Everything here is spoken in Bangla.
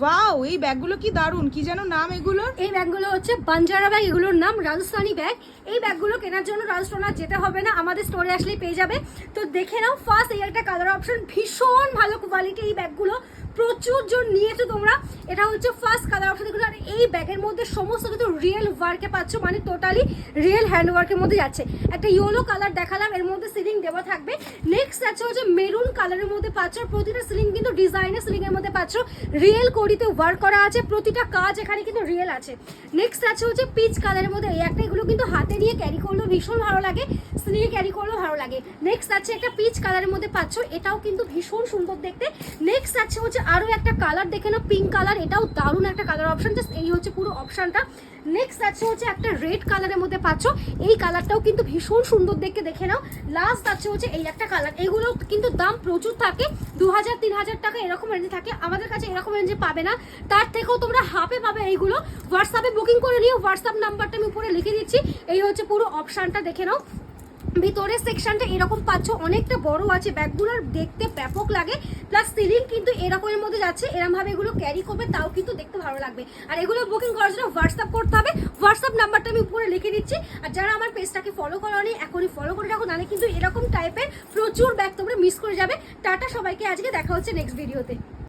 ওয়াও, এই ব্যাগগুলো কি দারুণ, কি যেন নাম এগুলোর? এই ব্যাগগুলো হচ্ছে বাঞ্জারা ব্যাগ, এগুলোর নাম রাজস্থানি ব্যাগ। এই ব্যাগগুলো কেনার জন্য রাজস্থান আর যেতে হবে না, আমাদের স্টোরে আসলেই পেয়ে যাবে। তো দেখে নাও, ফার্স্ট এই একটা কালার অপশন, ভীষণ ভালো কোয়ালিটি এই ব্যাগগুলো, প্রচুর জন নিয়েছো তোমরা। এটা হচ্ছে ফার্স্ট কালার অপশন দেখুন। আর এই ব্যাগের মধ্যে সমস্ত কিছু রিয়েল ওয়ার্কে পাচ্ছ, মানে টোটালি রিয়েল হ্যান্ড ওয়ার্কের মধ্যে যাচ্ছে। একটা ইয়েলো কালার দেখালাম, এর মধ্যে সিলিং দেওয়া থাকবে। নেক্সট আছে হচ্ছে মেরুন কালারের মধ্যে পাচ্ছ, প্রতিটা সিলিং কিন্তু ডিজাইনের সিলিং এর মধ্যে পাচ্ছ, রিয়েল কড়িতে ওয়ার্ক করা আছে, প্রতিটা কাজ এখানে কিন্তু রিয়েল আছে। নেক্সট আছে হচ্ছে পিচ কালারের মধ্যে, এই একটা, এগুলো কিন্তু হাতে নিয়ে ক্যারি করলেও ভীষণ ভালো লাগে, স্লিভে ক্যারি করলেও ভালো লাগে। নেক্সট আছে একটা পিচ কালারের মধ্যে পাচ্ছ, এটাও কিন্তু ভীষণ সুন্দর দেখতে। নেক্সট আছে হচ্ছে আরো একটা কালার দেখে নাও, পিঙ্ক কালার, এটাও দারুণ একটা কালার অপশন, জাস্ট এই হচ্ছে পুরো অপশনটা। নেক্সট আছে হচ্ছে একটা রেড কালারের মধ্যে পাচ্ছ, এই কালারটাও কিন্তু ভীষণ সুন্দর দেখতে, দেখে নাও। লাস্ট আছে হচ্ছে এই একটা কালার, এগুলো কিন্তু দাম প্রচুর থাকে, 2000-3000 টাকা এরকম রেঞ্জে থাকে, আমাদের কাছে এরকম রেঞ্জে পাবে না, তার থেকেও তোমরা হাফে পাবে এইগুলো। হোয়াটসঅ্যাপে বুকিং করে নিও, হোয়াটসঅ্যাপ নাম্বারটা আমি উপরে লিখে দিচ্ছি। এই হচ্ছে পুরো অপশনটা দেখে নাও। ভিতরের সেকশনটা এরকম পাচ্ছ, অনেকটা বড় আছে, ব্যাগগুলোর দেখতে ব্যাপক লাগে, প্লাস সিলিং কিন্তু এরকমের মধ্যে যাচ্ছে, এরকম ভাবে এগুলো ক্যারি করবে, তাও কিন্তু দেখতে ভালো লাগবে। আর এগুলো বুকিং করার জন্য হোয়াটসঅ্যাপ করতে হবে, হোয়াটসঅ্যাপ নাম্বারটা আমি উপরে লিখে দিচ্ছি। আর যারা আমার পেজটাকে ফলো করেনি, এখনই ফলো করে রাখো, নাহলে কিন্তু এরকম টাইপের প্রচুর ব্যাগ তোমরা মিস করে যাবে। টাটা সবাইকে, আজকে দেখা হচ্ছে নেক্সট ভিডিওতে।